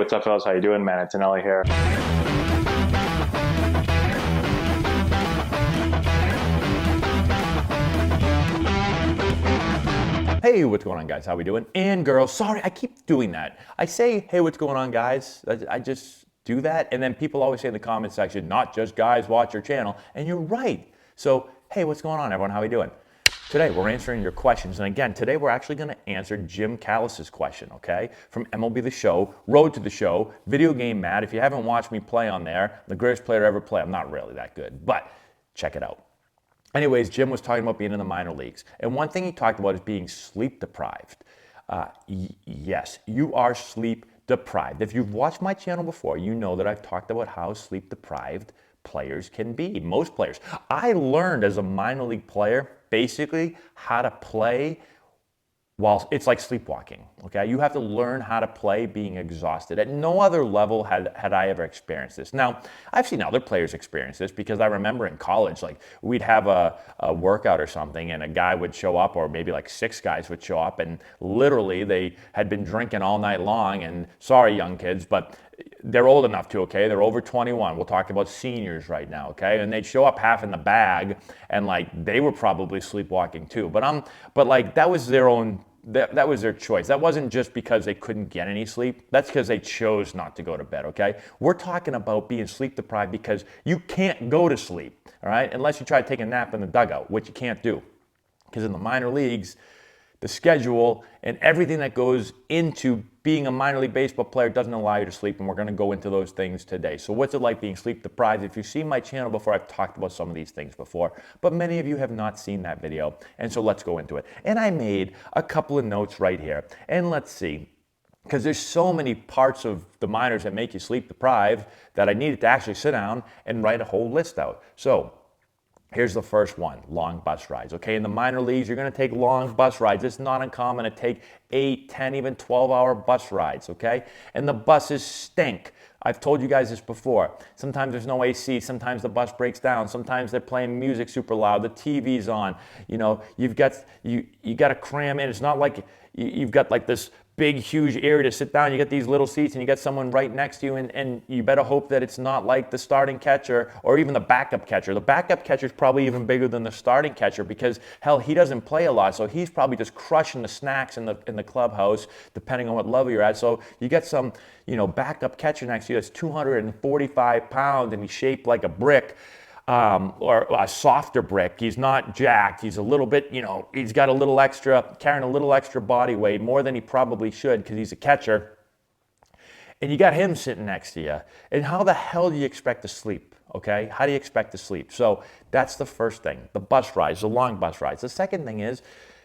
What's up, fellas? How you doing, man? Antonelli here. Hey, what's going on, guys? How we doing? And girls, sorry, I keep doing that. I say, hey, what's going on, guys? I just do that, and then people always say in the comment section, not just guys watch your channel, and you're right. So, hey, what's going on, everyone? How we doing? Today, we're answering your questions, and again, today we're actually going to answer Jim Callis's question, okay? From MLB The Show, Road to the Show, Video Game Mad. If you haven't watched me play on there, the greatest player to ever play. I'm not really that good, but check it out. Anyways, Jim was talking about being in the minor leagues. And one thing he talked about is being sleep deprived. Yes, you are sleep deprived. If you've watched my channel before, you know that I've talked about how sleep deprived players can be. Most players. I learned as a minor league player basically how to play while it's like sleepwalking, okay? You have to learn how to play being exhausted. At no other level had I ever experienced this. Now, I've seen other players experience this because I remember in college, like we'd have a workout or something and a guy would show up, or maybe like 6 guys would show up, and literally they had been drinking all night long, and sorry, young kids, but they're old enough to, okay? They're over 21. We'll talk about seniors right now, okay? And they'd show up half in the bag, and like they were probably sleepwalking too. But like that was their own. That was their choice. That wasn't just because they couldn't get any sleep. That's because they chose not to go to bed, okay? We're talking about being sleep deprived because you can't go to sleep, all right? Unless you try to take a nap in the dugout, which you can't do. Because in the minor leagues, the schedule and everything that goes into being a minor league baseball player doesn't allow you to sleep, and we're going to go into those things today. So what's it like being sleep deprived? If you've seen my channel before, I've talked about some of these things before, but many of you have not seen that video, and so let's go into it. And I made a couple of notes right here, and let's see, because there's so many parts of the minors that make you sleep deprived that I needed to actually sit down and write a whole list out. So here's the first one, long bus rides. Okay, in the minor leagues, you're gonna take long bus rides. It's not uncommon to take 8, 10, even 12-hour bus rides, okay? And the buses stink. I've told you guys this before. Sometimes there's no AC, sometimes the bus breaks down, sometimes they're playing music super loud, the TV's on, you know, you gotta cram in. It's not like you've got like this big, huge area to sit down. You get these little seats and you get someone right next to you, and you better hope that it's not like the starting catcher or even the backup catcher. The backup catcher is probably even bigger than the starting catcher because, hell, he doesn't play a lot, so he's probably just crushing the snacks in the clubhouse, depending on what level you're at. So you get some, backup catcher next to you that's 245 pounds and he's shaped like a brick. Or a softer brick. He's not jacked. He's a little bit, he's got carrying a little extra body weight, more than he probably should because he's a catcher. And you got him sitting next to you. And how the hell do you expect to sleep? Okay? How do you expect to sleep? So that's the first thing, the bus rides, the long bus rides. The second thing is,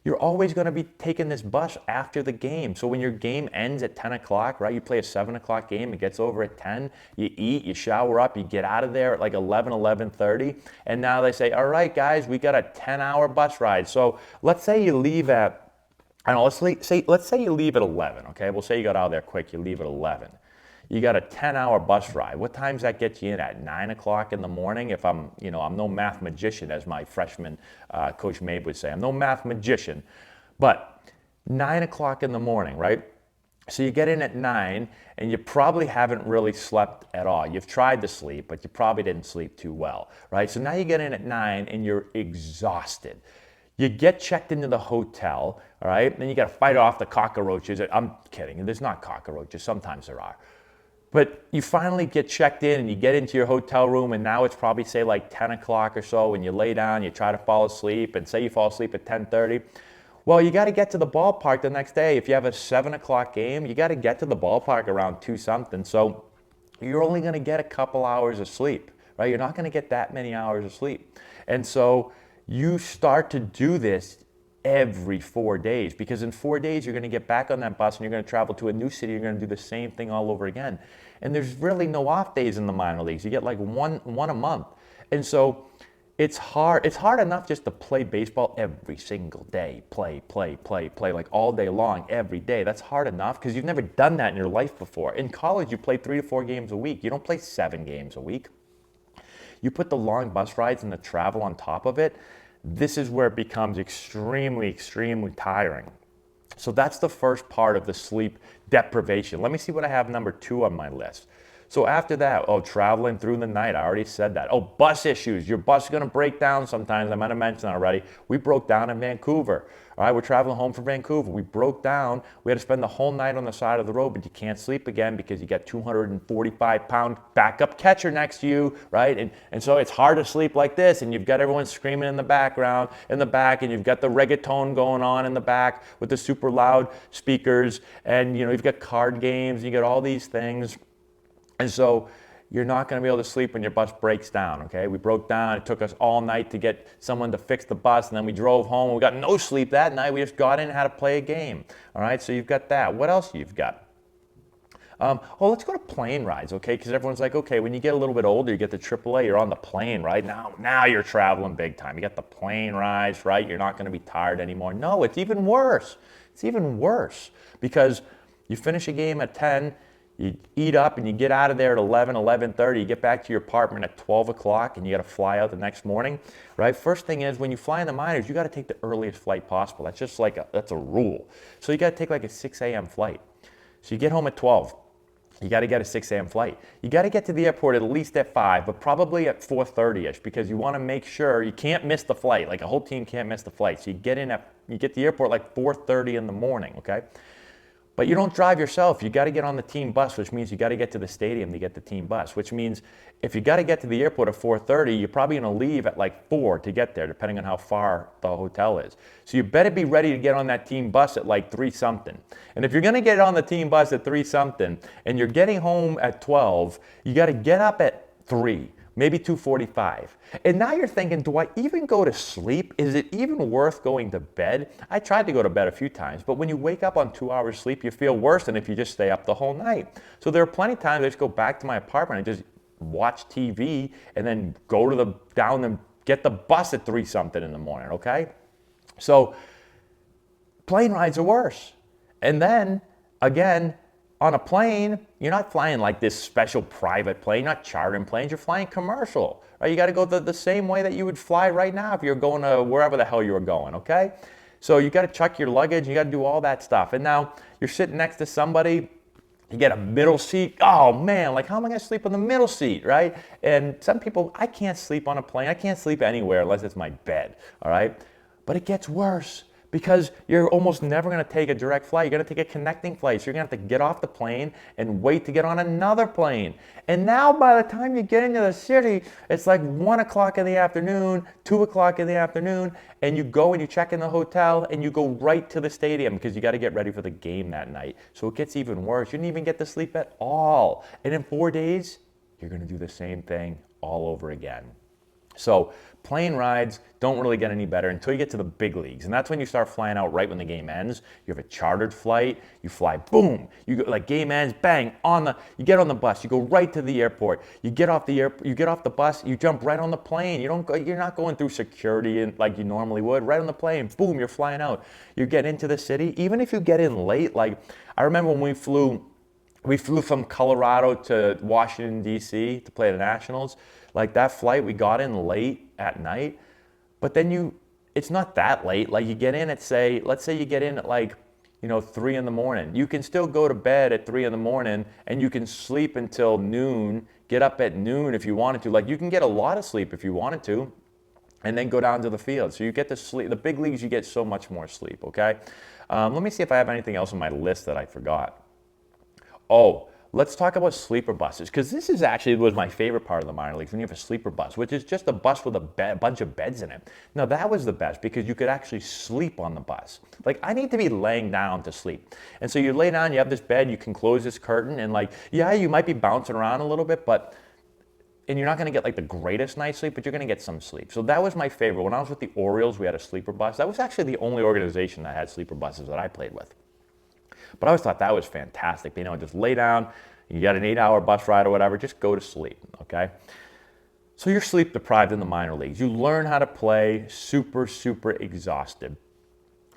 you're always going to be taking this bus after the game. So when your game ends at 10 o'clock, right, you play a 7 o'clock game, it gets over at 10, you eat, you shower up, you get out of there at like 11, 11:30, and now they say, all right, guys, we got a 10-hour bus ride. So let's say you leave at, let's say you leave at 11, okay? We'll say you got out of there quick, you leave at 11. You got a 10-hour bus ride. What times that gets you in at 9 o'clock in the morning? If I'm no math magician, as my freshman Coach Mabe would say. I'm no math magician, but 9 o'clock in the morning, right? So you get in at 9, and you probably haven't really slept at all. You've tried to sleep, but you probably didn't sleep too well, right? So now you get in at 9, and you're exhausted. You get checked into the hotel, all right? Then you got to fight off the cockroaches. I'm kidding. There's not cockroaches. Sometimes there are. But you finally get checked in and you get into your hotel room, and now it's probably, say, like 10 o'clock or so, and you lay down, you try to fall asleep, and say you fall asleep at 10:30. Well, you got to get to the ballpark the next day. If you have a 7 o'clock game, you got to get to the ballpark around 2 something. So you're only going to get a couple hours of sleep, right? You're not going to get that many hours of sleep. And so you start to do this every 4 days, because in 4 days you're going to get back on that bus and you're going to travel to a new city. You're going to do the same thing all over again, and there's really no off days in the minor leagues. You get like one a month, and so it's hard enough just to play baseball every single day, play like all day long every day. That's hard enough because you've never done that in your life before. In college you play 3 to 4 games a week. You don't play 7 games a week. You put the long bus rides and the travel on top of it. This is where it becomes extremely, extremely tiring. So that's the first part of the sleep deprivation. Let me see what I have number 2 on my list. So after that, traveling through the night. I already said that. Bus issues. Your bus is going to break down sometimes. I might have mentioned that already. We broke down in Vancouver. All right, we're traveling home from Vancouver. We broke down. We had to spend the whole night on the side of the road, but you can't sleep again because you got 245-pound backup catcher next to you, right? And so it's hard to sleep like this, and you've got everyone screaming in the background, in the back, and you've got the reggaeton going on in the back with the super loud speakers, and you've got card games, you got all these things. And so you're not going to be able to sleep when your bus breaks down, okay? We broke down. It took us all night to get someone to fix the bus, and then we drove home. And we got no sleep that night. We just got in and had to play a game, all right? So you've got that. What else you've got? Let's go to plane rides, okay? Because everyone's like, okay, when you get a little bit older, you get the AAA, you're on the plane, right? Now you're traveling big time. You got the plane rides, right? You're not going to be tired anymore. No, it's even worse. It's even worse because you finish a game at 10, you eat up and you get out of there at 11, 11:30. You get back to your apartment at 12 o'clock and you got to fly out the next morning, right? First thing is when you fly in the minors, you got to take the earliest flight possible. That's just that's a rule. So you got to take like a 6 a.m. flight. So you get home at 12. You got to get a 6 a.m. flight. You got to get to the airport at least at 5, but probably at 4:30ish because you want to make sure you can't miss the flight. Like a whole team can't miss the flight. So you get to the airport like 4:30 in the morning, okay? But you don't drive yourself. You got to get on the team bus, which means you got to get to the stadium to get the team bus, which means if you got to get to the airport at 4:30, you're probably going to leave at like 4 to get there, depending on how far the hotel is. So you better be ready to get on that team bus at like 3 something. And if you're going to get on the team bus at 3 something and you're getting home at 12, you got to get up at 3. Maybe 2:45. And now you're thinking, do I even go to sleep? Is it even worth going to bed? I tried to go to bed a few times, but when you wake up on 2 hours sleep, you feel worse than if you just stay up the whole night. So there are plenty of times I just go back to my apartment and just watch TV and then go to down and get the bus at 3 something in the morning, okay? So plane rides are worse. And then, again, on a plane, you're not flying like this special private plane, not chartering planes, you're flying commercial, right? You gotta go the same way that you would fly right now if you're going to wherever the hell you were going, okay? So you gotta check your luggage, you gotta do all that stuff. And now you're sitting next to somebody, you get a middle seat. Oh man, like how am I gonna sleep on the middle seat, right? And some people, I can't sleep on a plane, I can't sleep anywhere unless it's my bed, all right? But it gets worse. Because you're almost never going to take a direct flight. You're going to take a connecting flight. So you're going to have to get off the plane and wait to get on another plane. And now by the time you get into the city, it's like 1 o'clock in the afternoon, 2 o'clock in the afternoon, and you go and you check in the hotel and you go right to the stadium because you got to get ready for the game that night. So it gets even worse. You didn't even get to sleep at all. And in 4 days, you're going to do the same thing all over again. So plane rides don't really get any better until you get to the big leagues. And that's when you start flying out right when the game ends. You have a chartered flight, you fly, boom, you go, like game ends, bang, you get on the bus, you go right to the airport. You get off the bus, you jump right on the plane. You're not going through security like you normally would. Right on the plane, boom, you're flying out. You get into the city, even if you get in late, like I remember when we flew from Colorado to Washington, D.C. to play the Nationals. Like that flight, we got in late at night, but then it's not that late. Like you get in at let's say you get in at 3 in the morning. You can still go to bed at 3 in the morning and you can sleep until noon, get up at noon if you wanted to. Like you can get a lot of sleep if you wanted to and then go down to the field. So you get to sleep. The big leagues, you get so much more sleep, okay? Let me see if I have anything else on my list that I forgot. Let's talk about sleeper buses, because this was my favorite part of the minor leagues, when you have a sleeper bus, which is just a bus with a bunch of beds in it. Now, that was the best because you could actually sleep on the bus. Like, I need to be laying down to sleep. And so you lay down, you have this bed, you can close this curtain, and you might be bouncing around a little bit, and you're not going to get the greatest night's sleep, but you're going to get some sleep. So that was my favorite. When I was with the Orioles, we had a sleeper bus. That was actually the only organization that had sleeper buses that I played with. But I always thought that was fantastic. Just lay down, you got an 8-hour bus ride or whatever, just go to sleep, okay? So you're sleep deprived in the minor leagues. You learn how to play super, super exhausted.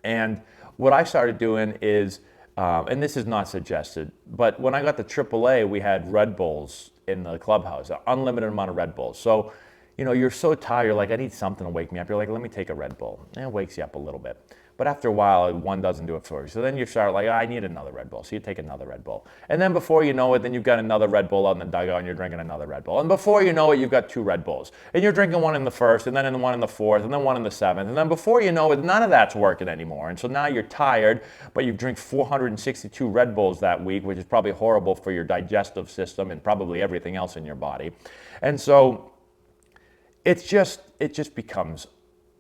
And what I started doing is, and this is not suggested, but when I got to AAA, we had Red Bulls in the clubhouse, an unlimited amount of Red Bulls. So, you're so tired, you're like, I need something to wake me up. You're like, let me take a Red Bull. And it wakes you up a little bit. But after a while, one doesn't do it for you. So then you start like, I need another Red Bull. So you take another Red Bull. And then before you know it, then you've got another Red Bull out in the dugout and you're drinking another Red Bull. And before you know it, you've got 2 Red Bulls. And you're drinking one in the first, and then one in the fourth, and then one in the seventh. And then before you know it, none of that's working anymore. And so now you're tired, but you drink 462 Red Bulls that week, which is probably horrible for your digestive system and probably everything else in your body. And so it just becomes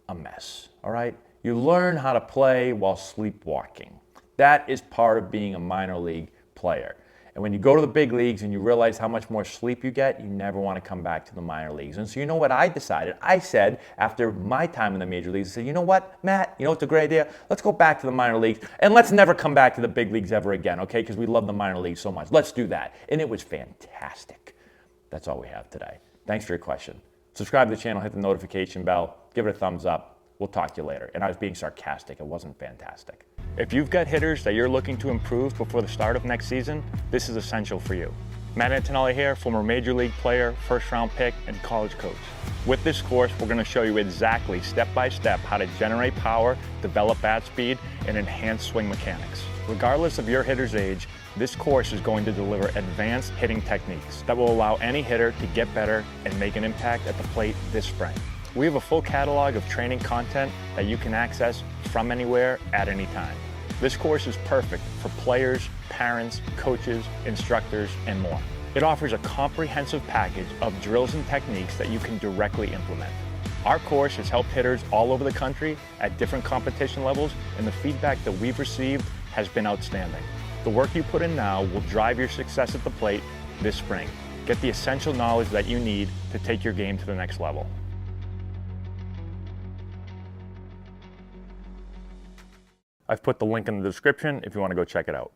a mess, all right? You learn how to play while sleepwalking. That is part of being a minor league player. And when you go to the big leagues and you realize how much more sleep you get, you never want to come back to the minor leagues. And so you know what I decided? I said, after my time in the major leagues, I said, you know what, Matt, you know what's a great idea? Let's go back to the minor leagues and let's never come back to the big leagues ever again, okay? Because we love the minor leagues so much. Let's do that. And it was fantastic. That's all we have today. Thanks for your question. Subscribe to the channel, hit the notification bell, give it a thumbs up. We'll talk to you later. And I was being sarcastic. It wasn't fantastic. If you've got hitters that you're looking to improve before the start of next season, this is essential for you. Matt Antonelli here, former major league player, first-round pick, and college coach. With this course, we're going to show you exactly, step-by-step, how to generate power, develop bat speed, and enhance swing mechanics. Regardless of your hitter's age, this course is going to deliver advanced hitting techniques that will allow any hitter to get better and make an impact at the plate this spring. We have a full catalog of training content that you can access from anywhere at any time. This course is perfect for players, parents, coaches, instructors, and more. It offers a comprehensive package of drills and techniques that you can directly implement. Our course has helped hitters all over the country at different competition levels, and the feedback that we've received has been outstanding. The work you put in now will drive your success at the plate this spring. Get the essential knowledge that you need to take your game to the next level. I've put the link in the description if you want to go check it out.